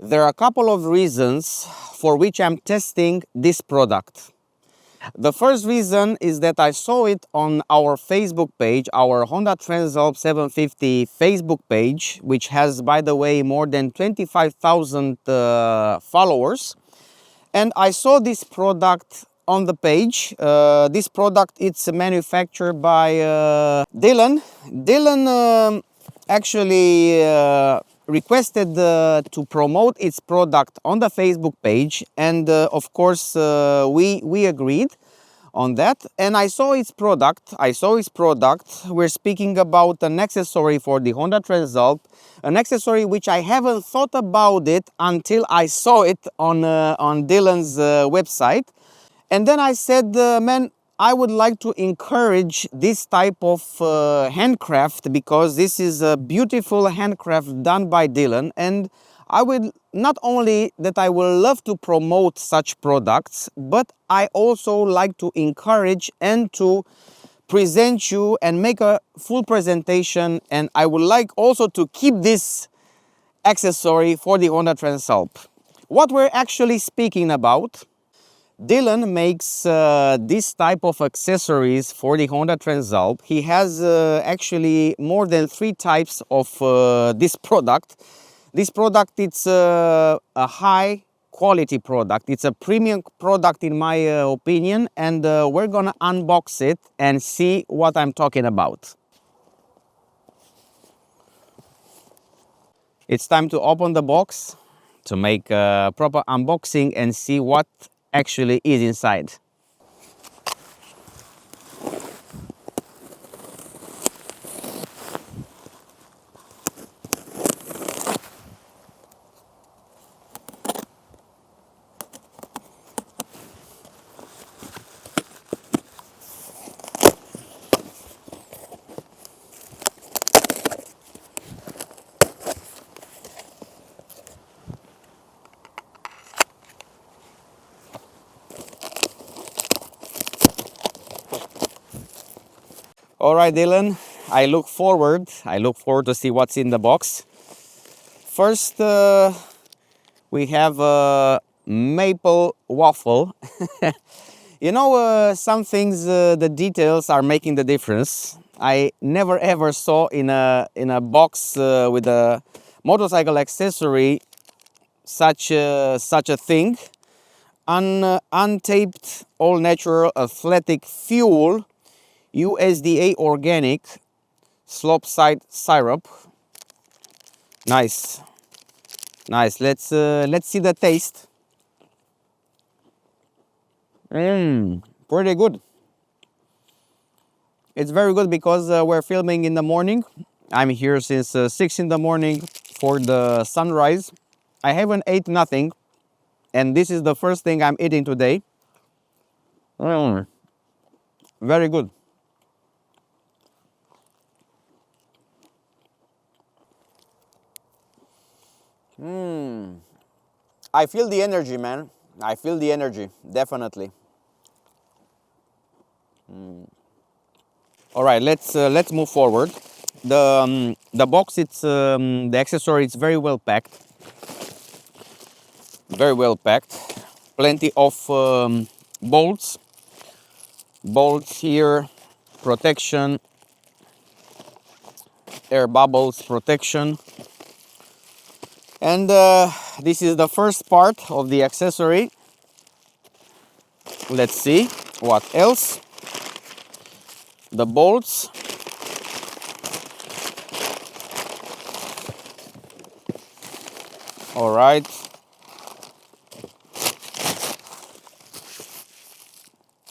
There are a couple of reasons for which I'm testing this product. The first reason is that I saw it on our Facebook page, our Honda Transalp 750 Facebook page, which has, by the way, more than 25,000 followers. And I saw this product on the page. This product, it's manufactured by Dylan. Dylan actually requested to promote its product on the Facebook page, and of course we agreed on that. And I saw its product. We're speaking about an accessory for the Honda Transalp, an accessory which I haven't thought about it until I saw it on Dylan's website. And then I said, man, I would like to encourage this type of handcraft, because this is a beautiful handcraft done by Dylan. And I would not only that I will love to promote such products, but I also like to encourage and to present you and make a full presentation. And I would like also to keep this accessory for the Honda Transalp. What we're actually speaking about: Dylan makes this type of accessories for the Honda Transalp. He has actually more than 3 types of this product. This product, it's a high quality product. It's a premium product in my opinion, and we're gonna unbox it and see what I'm talking about. It's time to open the box to make a proper unboxing and see what actually is inside. All right, Dylan, I look forward to see what's in the box. First, we have a maple waffle. You know, some things, the details are making the difference. I never ever saw in a box with a motorcycle accessory such a thing. Untaped, all natural athletic fuel, USDA organic, slope side syrup. Nice, nice. Let's see the taste. Pretty good. It's very good because we're filming in the morning. I'm here since 6 in the morning for the sunrise. I haven't ate nothing, and this is the first thing I'm eating today. Very good. I feel the energy, man. I feel the energy, definitely. All right, let's move forward. The box, it's the accessory, it's very well packed. Very well packed. Plenty of bolts here, protection, air bubbles protection. And this is the first part of the accessory. Let's see what else. The bolts. All right.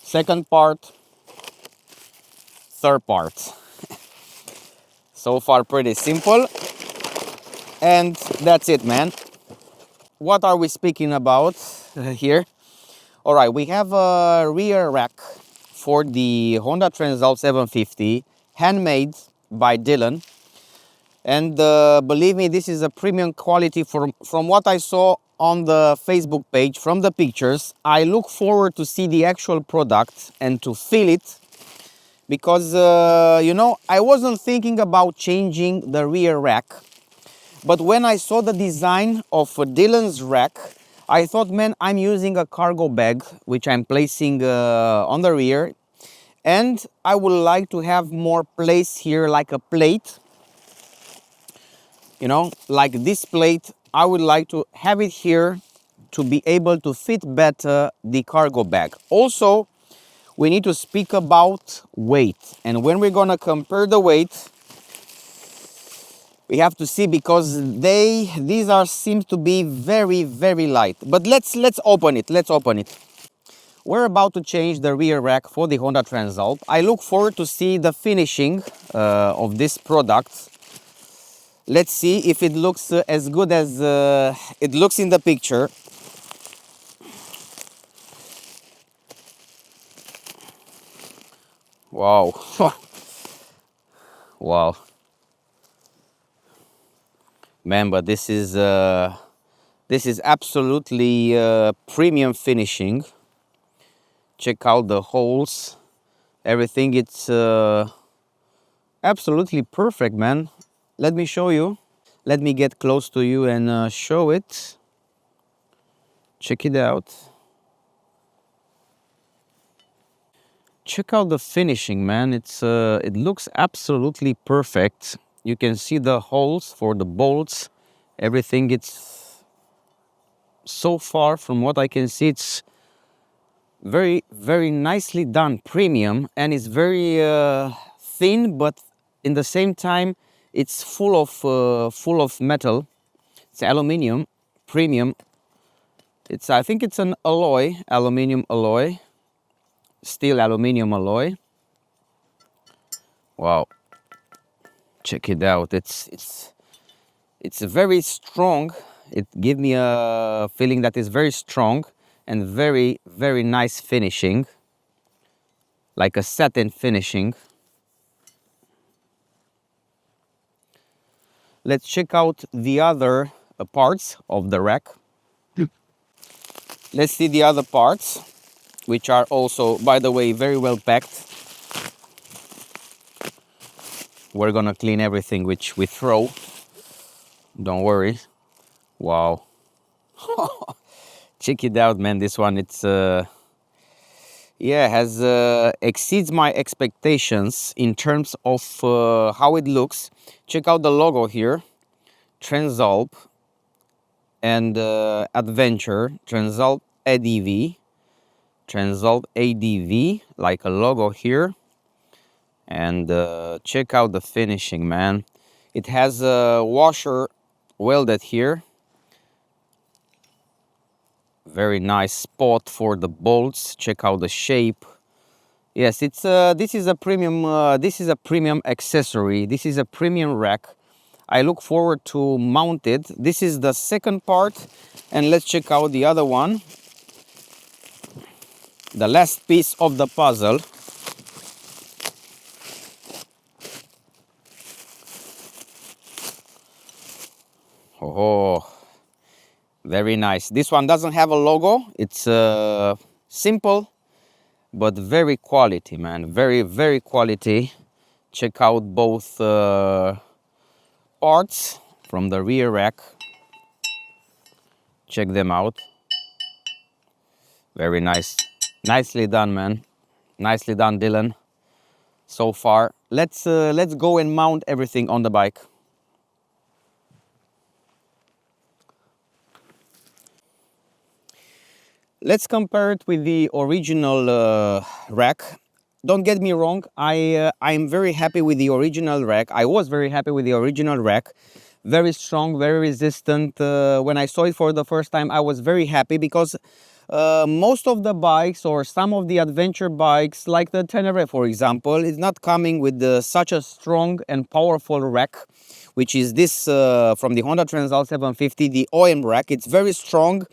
Second part. Third part. So far pretty simple. And that's it, man. What are we speaking about here? All right, we have a rear rack for the Honda Transalp 750, handmade by Dylan. And believe me, this is a premium quality from what I saw on the Facebook page, from the pictures. I look forward to see the actual product and to feel it, because, you know, I wasn't thinking about changing the rear rack. But when I saw the design of Dylan's rack, I thought, man, I'm using a cargo bag, which I'm placing on the rear. And I would like to have more place here, like a plate. You know, like this plate, I would like to have it here to be able to fit better the cargo bag. Also, we need to speak about weight. And when we're gonna compare the weight, we have to see, because these are seem to be very, very light. But let's open it. Let's open it. We're about to change the rear rack for the Honda Transalp. I look forward to see the finishing of this product. Let's see if it looks as good as it looks in the picture. Wow. Wow. Man, but this is absolutely premium finishing. Check out the holes. Everything, it's absolutely perfect, man. Let me show you. Let me get close to you and show it. Check it out. Check out the finishing, man. It looks absolutely perfect. You can see the holes for the bolts. Everything, it's so far from what I can see, it's very, very nicely done, premium, and it's very thin, but in the same time it's full of metal. It's aluminum, premium. I think it's an alloy, aluminum alloy, steel aluminum alloy. Wow, check it out. It's very strong. It gives me a feeling that it's very strong and very, very nice finishing, like a satin finishing. Let's check out the other parts of the rack. Let's see the other parts, which are also, by the way, very well packed. We're gonna clean everything which we throw. Don't worry. Wow. Check it out, man. This one, it's yeah, has exceeds my expectations in terms of how it looks. Check out the logo here, Transalp and Adventure, Transalp ADV, Transalp ADV, like a logo here. And check out the finishing, man. It has a washer welded here. Very nice spot for the bolts. Check out the shape. Yes, it's this is a premium accessory. This is a premium rack. I look forward to mount it. This is the second part, and let's check out the other one. The last piece of the puzzle. Oh, very nice. This one doesn't have a logo. It's simple, but very quality, man. Very, very quality. Check out both parts from the rear rack. Check them out. Very nice. Nicely done, man. Nicely done, Dylan. So far. Let's go and mount everything on the bike. Let's compare it with the original rack. Don't get me wrong, I'm very happy with the original rack. I was very happy with the original rack. Very strong, very resistant. When I saw it for the first time, I was very happy because most of the bikes or some of the adventure bikes, like the Tenere, for example, is not coming with such a strong and powerful rack, which is this from the Honda Transalp 750, the OM rack. It's very strong,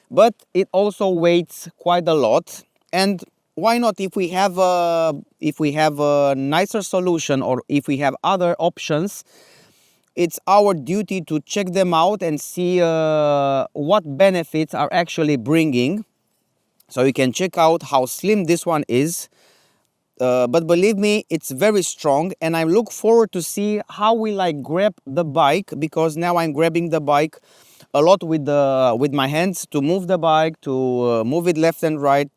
but it also weighs quite a lot. And why not, if we have a nicer solution, or if we have other options, it's our duty to check them out and see what benefits are actually bringing. So you can check out how slim this one is. but believe me, it's very strong, and I look forward to see how will I grab the bike, because now I'm grabbing the bike a lot with my hands to move the bike, to move it left and right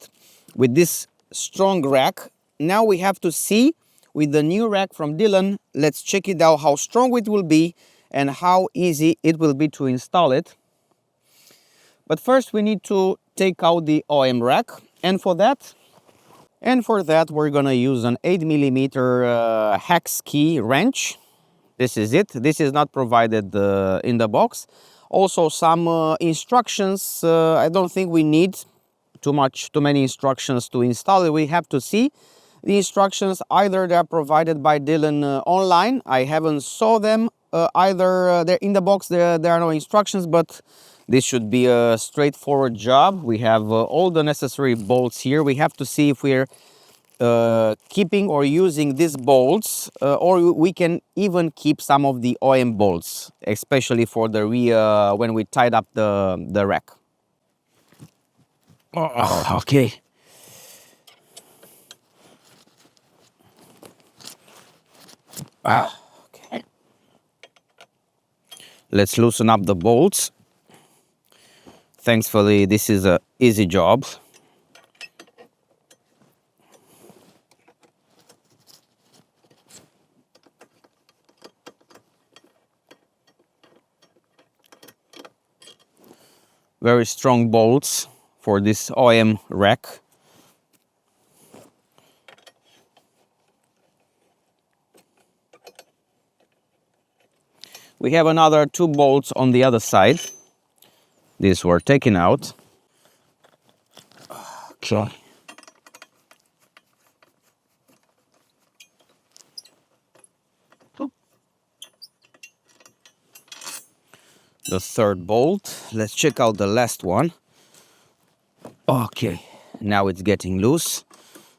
with this strong rack. Now we have to see with the new rack from Dylan. Let's check it out, how strong it will be and how easy it will be to install it. But first we need to take out the OM rack, and for that we're gonna use an 8mm hex key wrench. This is it. This is not provided in the box. Also some instructions. I don't think we need too many instructions to install it. We have to see the instructions. Either they're provided by Dylan online. I haven't saw them. Either they're in the box, there are no instructions, but this should be a straightforward job. We have all the necessary bolts here. We have to see if we're keeping or using these bolts, or we can even keep some of the OM bolts, especially for the rear when we tied up the rack. Oh, okay. Okay. Let's loosen up the bolts. Thankfully, this is an easy job. Very strong bolts for this OM rack. We have another 2 bolts on the other side. These were taken out. Okay. The 3rd bolt. Let's check out the last one. Okay, now it's getting loose.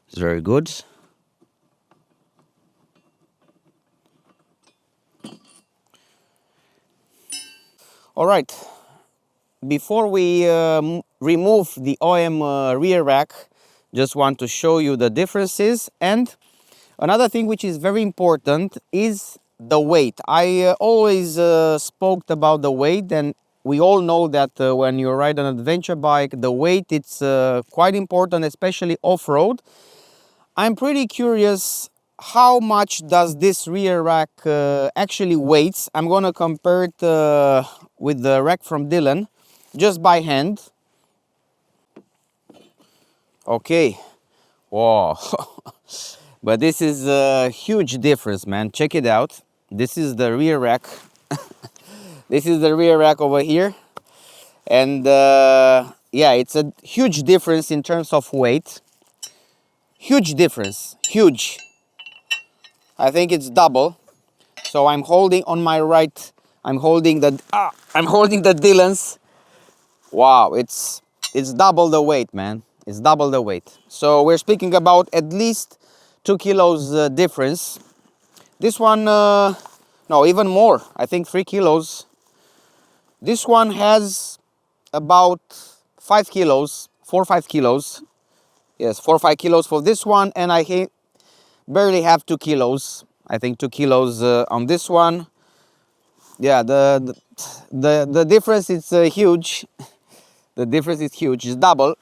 It's very good. All right, before we remove the OM rear rack, just want to show you the differences. And another thing which is very important is the weight. I always spoke about the weight, and we all know that when you ride an adventure bike, the weight it's quite important, especially off-road. I'm pretty curious, how much does this rear rack actually weighs? I'm gonna compare it with the rack from Dylan, just by hand. Okay, wow. But this is a huge difference, man. Check it out. This is the rear rack. This is the rear rack over here. And yeah, it's a huge difference in terms of weight. Huge difference, huge. I think it's double. So I'm holding on my right, I'm holding the Dylan's. Wow, it's double the weight, man. It's double the weight. So we're speaking about at least 2 kilos difference. This one, no, even more. I think 3 kilos. This one has about 5 kilos, 4 or 5 kilos. Yes, 4 or 5 kilos for this one, and I barely have 2 kilos. I think 2 kilos on this one. Yeah, the difference is huge. The difference is huge. It's double.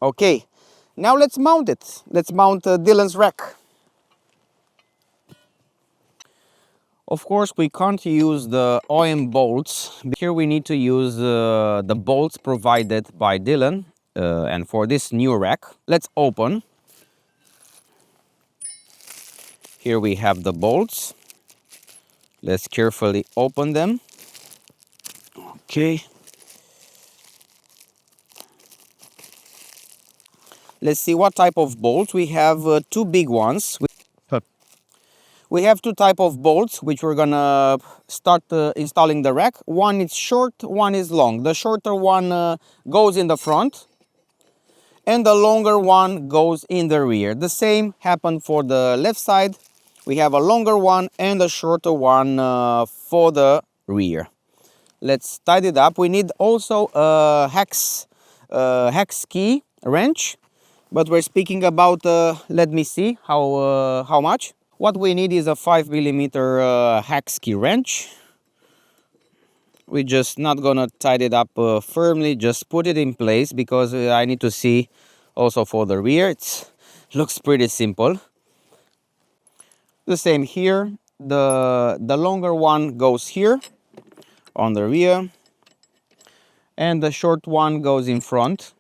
Okay, now let's mount it. Let's mount Dylan's rack. Of course, we can't use the OM bolts. Here we need to use the bolts provided by Dylan. And for this new rack, let's open. Here we have the bolts. Let's carefully open them. Okay. Let's see what type of bolts. We have 2 big ones. We have 2 type of bolts which we're gonna start installing the rack. One is short, one is long. The shorter one goes in the front, and the longer one goes in the rear. The same happened for the left side. We have a longer one and a shorter one for the rear. Let's tidy it up. We need also a hex key wrench. But we're speaking about, let me see how much. What we need is a 5mm hex key wrench. We're just not gonna tighten it up firmly, just put it in place, because I need to see also for the rear. It looks pretty simple. The same here. The longer one goes here on the rear, and the short one goes in front.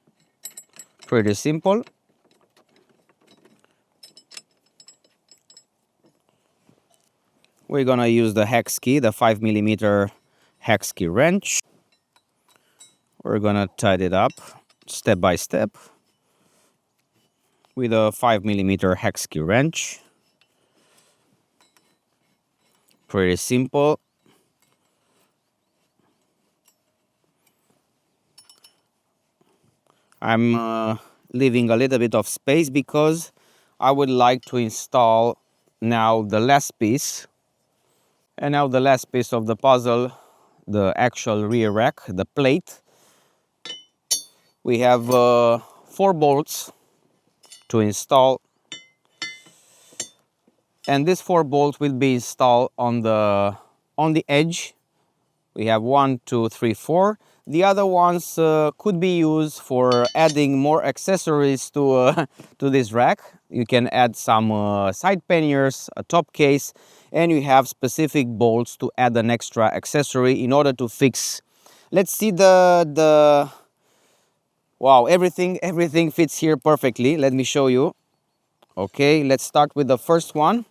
Pretty simple. We're gonna use the hex key, the 5mm hex key wrench. We're gonna tighten it up step by step with a 5mm hex key wrench. Pretty simple. I'm leaving a little bit of space because I would like to install now the last piece. And now the last piece of the puzzle, the actual rear rack, the plate. We have 4 bolts to install, and these 4 bolts will be installed on the edge. We have 1, 2, 3, 4. The other ones could be used for adding more accessories to to this rack. You can add some side panniers, a top case, and you have specific bolts to add an extra accessory in order to fix. Let's see the wow, everything fits here perfectly. Let me show you. Okay, let's start with the first one.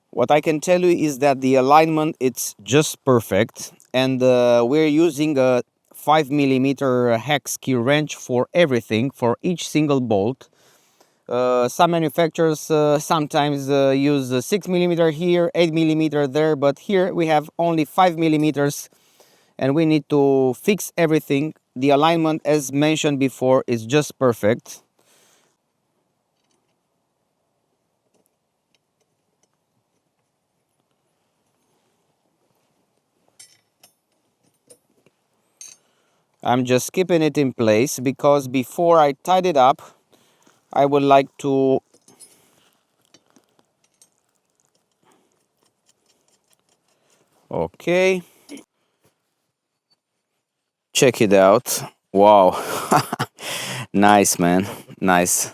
What I can tell you is that the alignment, it's just perfect, and we're using a 5mm hex key wrench for everything, for each single bolt. Some manufacturers sometimes use 6mm here, 8mm there, but here we have only 5mm, and we need to fix everything. The alignment, as mentioned before, is just perfect. I'm just keeping it in place because before I tied it up, I would like to okay, check it out. Wow. Nice, man, nice.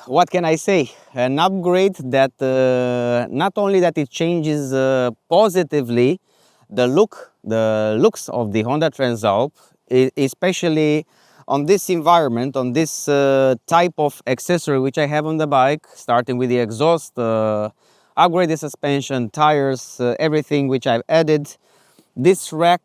What can I say? An upgrade that not only that it changes positively the looks of the Honda Transalp, especially on this environment, on this type of accessory which I have on the bike, starting with the exhaust, upgraded suspension, tires, everything which I've added. This rack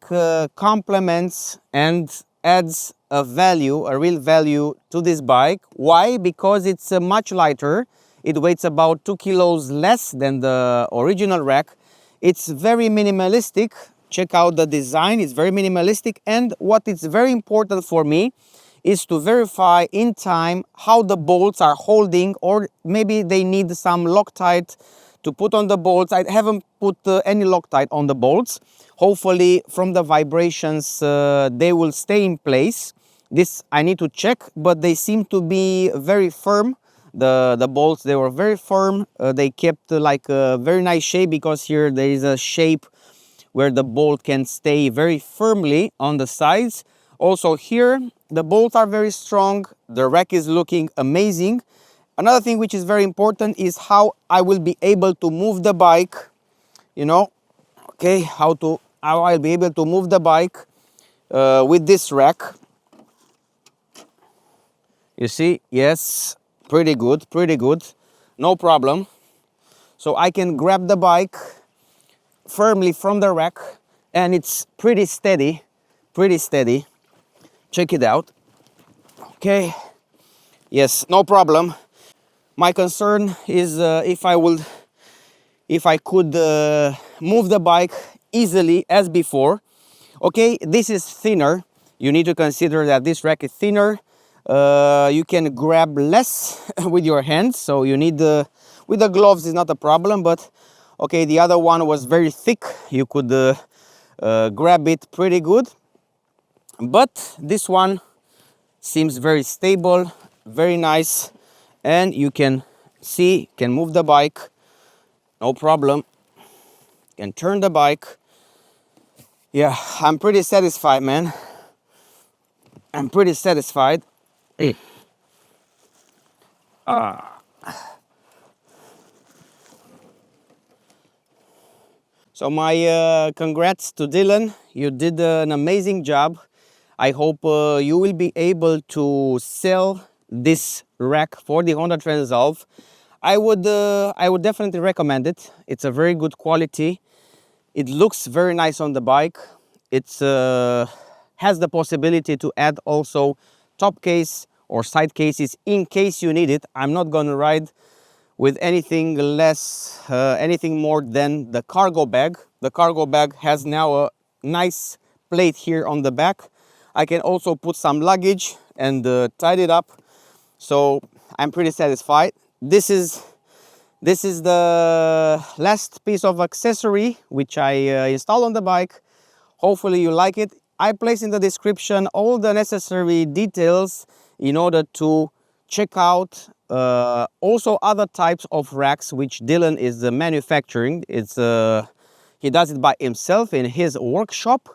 complements and adds a value, a real value to this bike. Why? Because it's much lighter. It weighs about 2 kilos less than the original rack. It's very minimalistic. Check out the design, it's very minimalistic. And what is very important for me is to verify in time how the bolts are holding, or maybe they need some Loctite to put on the bolts. I haven't put any Loctite on the bolts. Hopefully from the vibrations they will stay in place. This I need to check, but they seem to be very firm. The bolts, they were very firm. They kept like a very nice shape, because here there is a shape where the bolt can stay very firmly on the sides. Also here, the bolts are very strong. The rack is looking amazing. Another thing which is very important is how I will be able to move the bike, you know, okay, how I'll be able to move the bike with this rack. You see, yes, pretty good, no problem. So I can grab the bike firmly from the rack and it's pretty steady. Check it out. Okay, yes, no problem. My concern is if I could move the bike easily as before. Okay, this is thinner. You need to consider that this rack is thinner. You can grab less with your hands, so you need with the gloves is not a problem, but okay, the other one was very thick. You could grab it pretty good, but this one seems very stable, very nice, and you can see, can move the bike, no problem. Can turn the bike. Yeah, I'm pretty satisfied, man. I'm pretty satisfied. Hey. So my congrats to Dylan. You did an amazing job. I hope you will be able to sell this rack for the Honda Transalp. I would definitely recommend it. It's a very good quality. It looks very nice on the bike. It's has the possibility to add also top case or side cases in case you need it. I'm not going to ride with anything less, anything more than the cargo bag. The cargo bag has now a nice plate here on the back. I can also put some luggage and tie it up. So I'm pretty satisfied. This is the last piece of accessory which I installed on the bike. Hopefully you like it. I place in the description all the necessary details in order to check out also other types of racks which Dylan is manufacturing. It's he does it by himself in his workshop.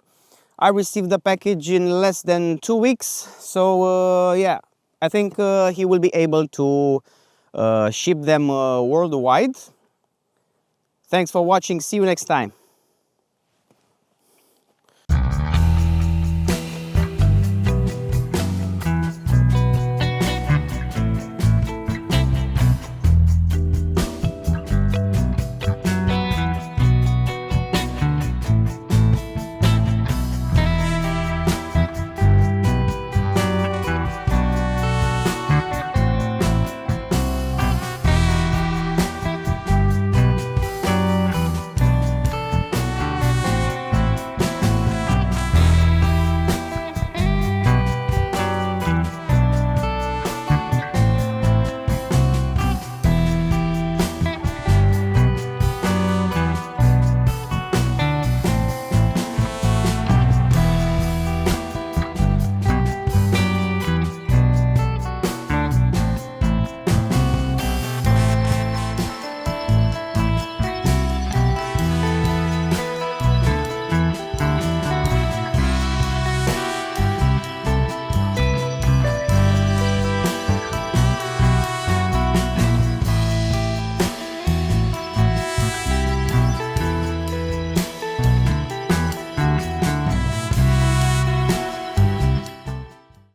I received the package in less than 2 weeks, so yeah, I think he will be able to ship them worldwide. Thanks for watching. See you next time.